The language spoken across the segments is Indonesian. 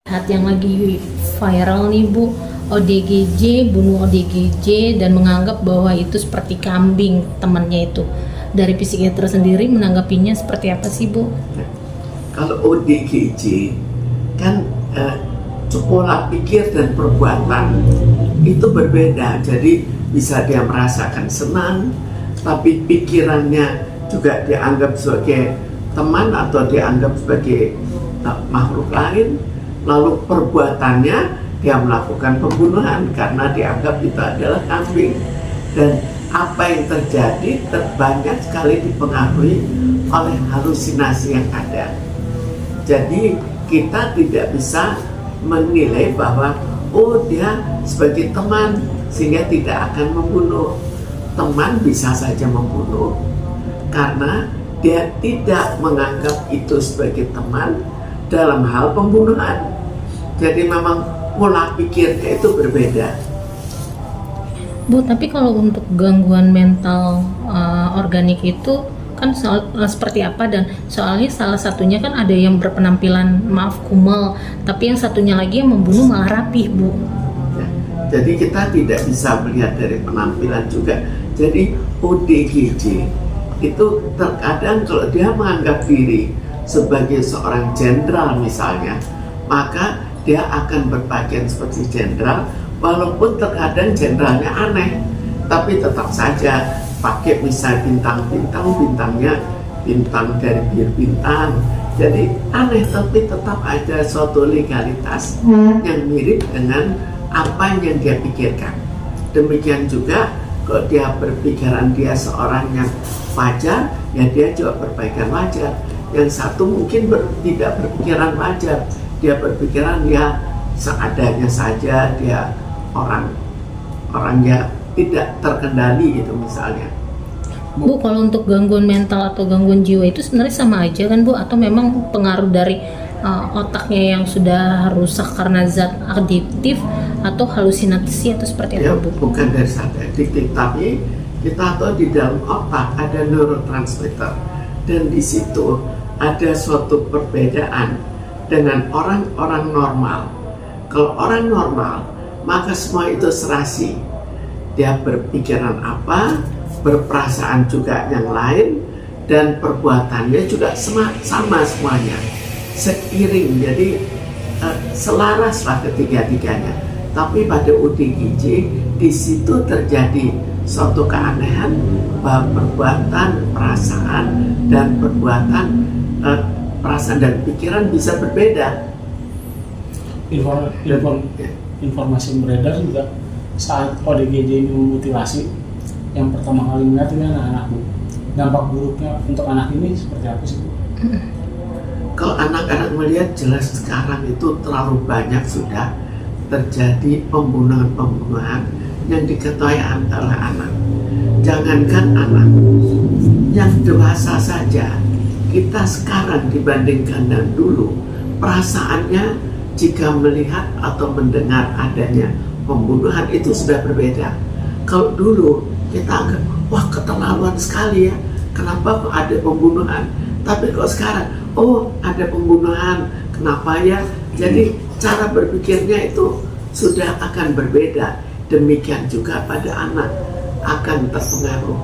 Yang lagi viral nih Bu, ODGJ bunuh ODGJ dan menganggap bahwa itu seperti kambing temannya itu. Dari psikiater sendiri menanggapinya seperti apa sih Bu? Kalau ODGJ kan pola pikir dan perbuatan itu berbeda, jadi bisa dia merasakan senang, tapi pikirannya juga dianggap sebagai teman atau dianggap sebagai makhluk lain. Lalu perbuatannya dia melakukan pembunuhan karena dianggap itu adalah kambing. Dan apa yang terjadi banyak sekali dipengaruhi oleh halusinasi yang ada. Jadi kita tidak bisa menilai bahwa dia sebagai teman sehingga tidak akan membunuh. Teman bisa saja membunuh karena dia tidak menganggap itu sebagai teman dalam hal pembunuhan. Jadi memang pola pikirnya itu berbeda. Bu, tapi kalau untuk gangguan mental organik itu kan seperti apa, dan soalnya salah satunya kan ada yang berpenampilan kumel, tapi yang satunya lagi yang membunuh malah rapih Bu. Ya, jadi kita tidak bisa melihat dari penampilan juga. Jadi ODGJ itu terkadang kalau dia menganggap diri sebagai seorang jenderal misalnya, maka dia akan berpakaian seperti jenderal, walaupun terkadang jenderalnya aneh, tapi tetap saja pakai misal bintang-bintang, bintangnya bintang dari bir bintang, jadi aneh, tapi tetap ada suatu legalitas yang mirip dengan apa yang dia pikirkan. Demikian juga kalau dia berpikiran dia seorang yang wajar, ya dia juga berpikiran wajar. Yang satu mungkin tidak berpikiran wajar, dia berpikiran ya seadanya saja, dia orangnya tidak terkendali gitu misalnya. Bu, kalau untuk gangguan mental atau gangguan jiwa itu sebenarnya sama aja kan Bu, atau memang pengaruh dari otaknya yang sudah rusak karena zat adiktif atau halusinasi atau seperti apa Bu? Bukan dari zat adiktif, tapi kita tahu di dalam otak ada neurotransmitter dan di situ ada suatu perbedaan dengan orang-orang normal. Kalau orang normal, maka semua itu serasi. Dia berpikiran apa, berperasaan juga yang lain, dan perbuatannya juga sama semuanya. Seiring, jadi selaraslah ketiga-tiganya. Tapi pada ODGJ, di situ terjadi suatu keanehan bahwa perbuatan, perasaan, dan perasaan dan pikiran bisa berbeda. Informasi yang beredar juga saat ODGJ ini memutilasi, yang pertama kali melihat ini anak-anak Bu. Dampak buruknya untuk anak ini seperti apa sih Bu? Kalau anak-anak melihat, jelas sekarang itu terlalu banyak sudah terjadi pembunuhan-pembunuhan yang diketahui antara anak. Jangankan anak, yang dewasa saja, kita sekarang dibandingkan dengan dulu, perasaannya jika melihat atau mendengar adanya pembunuhan itu sudah berbeda. Kalau dulu kita anggap, wah keterlaluan sekali ya, kenapa kok ada pembunuhan? Tapi kalau sekarang, ada pembunuhan, kenapa ya? Jadi cara berpikirnya itu sudah akan berbeda. Demikian juga pada anak akan terpengaruh.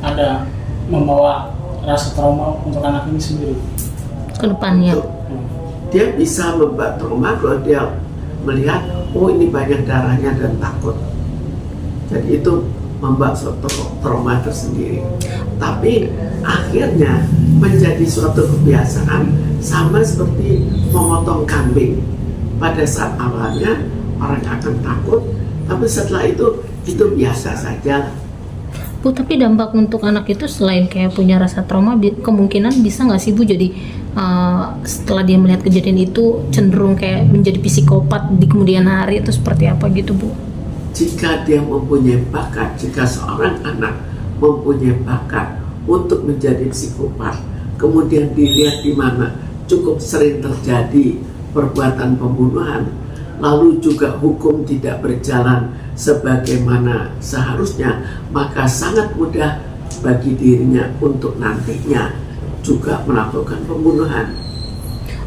Ada membawa rasa trauma untuk anak ini sendiri Ke depannya. Dia bisa membuat trauma kalau dia melihat, ini banyak darahnya dan takut. Jadi itu membuat suatu trauma tersendiri. Tapi akhirnya menjadi suatu kebiasaan, sama seperti memotong kambing. Pada saat awalnya orang akan takut, tapi setelah itu biasa saja. Bu, tapi dampak untuk anak itu selain kayak punya rasa trauma, kemungkinan bisa nggak sih Bu jadi setelah dia melihat kejadian itu cenderung kayak menjadi psikopat di kemudian hari, itu seperti apa gitu Bu? Jika dia mempunyai bakat, jika seorang anak mempunyai bakat untuk menjadi psikopat, kemudian dilihat di mana cukup sering terjadi perbuatan pembunuhan, lalu juga hukum tidak berjalan sebagaimana seharusnya, maka sangat mudah bagi dirinya untuk nantinya juga melakukan pembunuhan.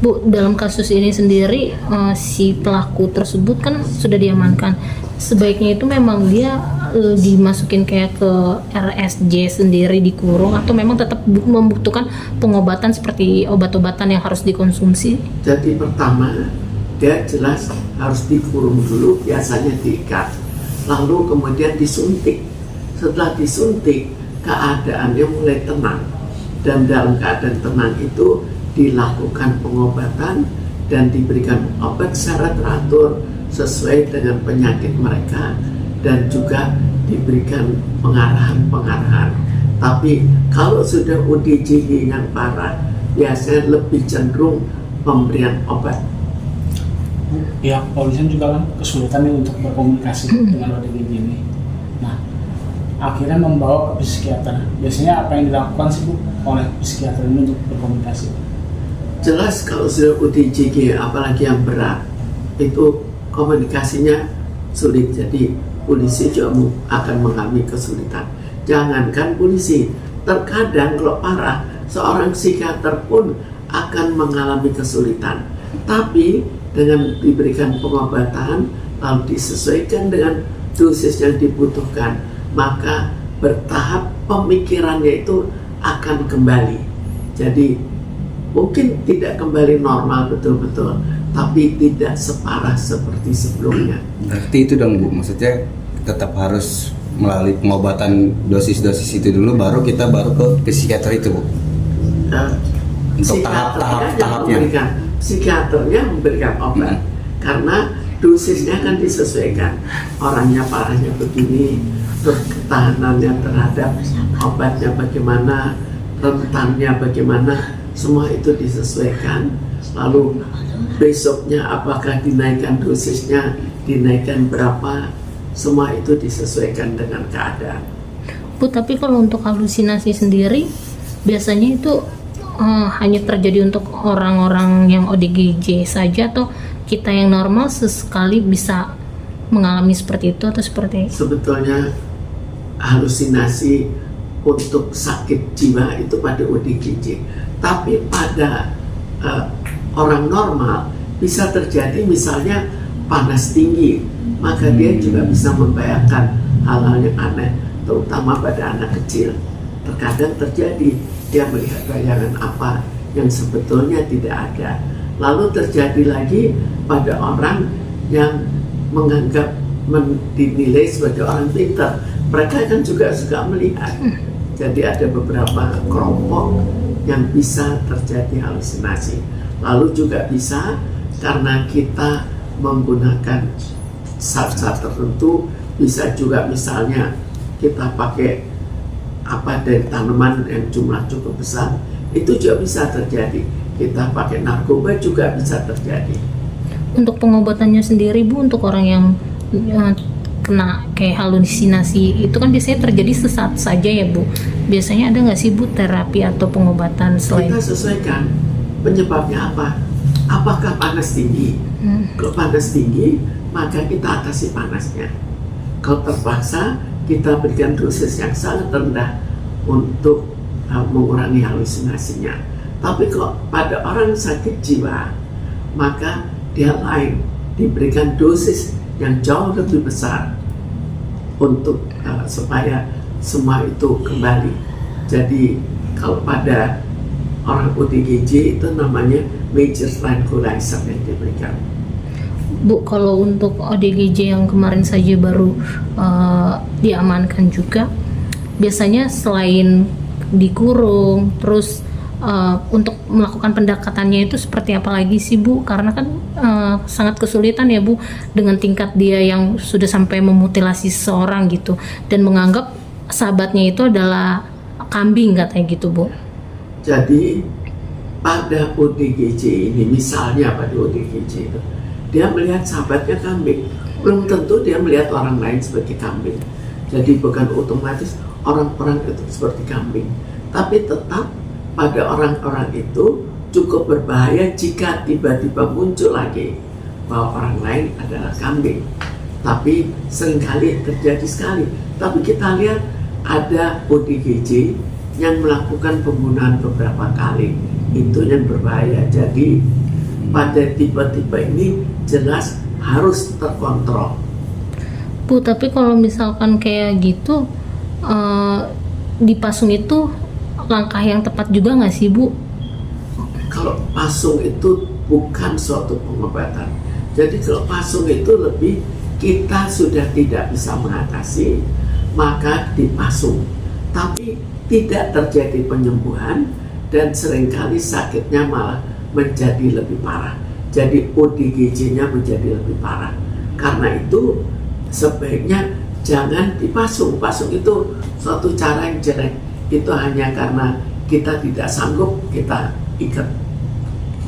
Bu, dalam kasus ini sendiri si pelaku tersebut kan sudah diamankan. Sebaiknya itu memang dia dimasukin kayak ke RSJ sendiri dikurung, atau memang tetap membutuhkan pengobatan seperti obat-obatan yang harus dikonsumsi? Jadi pertama, dia jelas harus dikurung dulu, biasanya diikat, lalu kemudian disuntik. Setelah disuntik, keadaannya mulai tenang, dan dalam keadaan tenang itu dilakukan pengobatan dan diberikan obat secara teratur sesuai dengan penyakit mereka, dan juga diberikan pengarahan-pengarahan. Tapi kalau sudah ODGJ yang parah, biasanya lebih cenderung pemberian obat. Pihak kepolisian juga kan kesulitan nih untuk berkomunikasi dengan ODGJ ini. Nah, akhirnya membawa ke psikiater. Biasanya apa yang dilakukan sih Bu oleh psikiater ini untuk berkomunikasi? Jelas kalau sudah ODGJ, apalagi yang berat, itu komunikasinya sulit. Jadi polisi juga akan mengalami kesulitan. Jangankan polisi, terkadang kalau parah, seorang psikiater pun akan mengalami kesulitan. Tapi dengan diberikan pengobatan, lalu disesuaikan dengan dosis yang dibutuhkan, maka bertahap pemikirannya itu akan kembali. Jadi mungkin tidak kembali normal betul-betul, tapi tidak separah seperti sebelumnya. Berarti itu dong Bu, maksudnya tetap harus melalui pengobatan dosis-dosis itu dulu, baru kita ke psikiater itu Bu? Untuk tahap-tahapnya. Psikiaternya memberikan obat, karena dosisnya akan disesuaikan. Orangnya parahnya begini, terus ketahanannya terhadap obatnya bagaimana, rentannya bagaimana, semua itu disesuaikan. Lalu besoknya apakah dinaikkan dosisnya, dinaikkan berapa, semua itu disesuaikan dengan keadaan. Bu, tapi kalau untuk halusinasi sendiri biasanya itu hanya terjadi untuk orang-orang yang ODGJ saja, atau kita yang normal sesekali bisa mengalami seperti itu atau seperti itu? Sebetulnya halusinasi untuk sakit jiwa itu pada ODGJ, tapi pada orang normal bisa terjadi, misalnya panas tinggi, maka dia juga bisa membayangkan hal-hal yang aneh, terutama pada anak kecil. Terkadang terjadi dia melihat bayangan apa yang sebetulnya tidak ada. Lalu terjadi lagi pada orang yang menganggap dinilai sebagai orang pintar, mereka kan juga suka melihat. Jadi ada beberapa kelompok yang bisa terjadi halusinasi. Lalu juga bisa karena kita menggunakan zat-zat tertentu, bisa juga misalnya kita pakai apa dari tanaman yang jumlah cukup besar, itu juga bisa terjadi. Kita pakai narkoba juga bisa terjadi. Untuk pengobatannya sendiri Bu, untuk orang yang kena kayak halusinasi itu kan biasanya terjadi sesaat saja ya Bu. Biasanya ada nggak sih Bu terapi atau pengobatan selain? Kita sesuaikan penyebabnya apa. Apakah panas tinggi? Kalau panas tinggi, maka kita atasi panasnya. Kalau terpaksa, kita berikan dosis yang sangat rendah untuk mengurangi halusinasinya. Tapi kalau pada orang sakit jiwa, maka dia lain, diberikan dosis yang jauh lebih besar untuk supaya semua itu kembali. Jadi kalau pada orang ODGJ itu namanya major tranquilizer yang diberikan. Bu, kalau untuk ODGJ yang kemarin saja baru diamankan juga, biasanya selain dikurung, terus untuk melakukan pendekatannya itu seperti apa lagi sih Bu? Karena kan sangat kesulitan ya Bu, dengan tingkat dia yang sudah sampai memutilasi seseorang gitu, dan menganggap sahabatnya itu adalah kambing katanya gitu Bu. Jadi pada ODGJ ini, misalnya pada ODGJ itu, dia melihat sahabatnya kambing, belum tentu dia melihat orang lain sebagai kambing. Jadi bukan otomatis orang-orang itu seperti kambing, tapi tetap pada orang-orang itu cukup berbahaya jika tiba-tiba muncul lagi bahwa orang lain adalah kambing. Tapi seringkali terjadi sekali. Tapi kita lihat ada ODGJ yang melakukan pembunuhan beberapa kali, itu yang berbahaya. Jadi pada tipe-tipe ini jelas harus terkontrol. Bu, tapi kalau misalkan kayak gitu dipasung itu langkah yang tepat juga nggak sih, Bu? Kalau pasung itu bukan suatu pengobatan. Jadi kalau pasung itu lebih kita sudah tidak bisa mengatasi, maka dipasung. Tapi tidak terjadi penyembuhan dan seringkali sakitnya malah menjadi lebih parah. Jadi ODGJ-nya menjadi lebih parah. Karena itu sebaiknya jangan dipasung. Pasung itu suatu cara yang jelek. Itu hanya karena kita tidak sanggup kita ikat.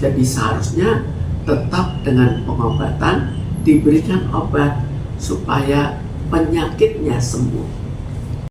Jadi seharusnya tetap dengan pengobatan, diberikan obat supaya penyakitnya sembuh.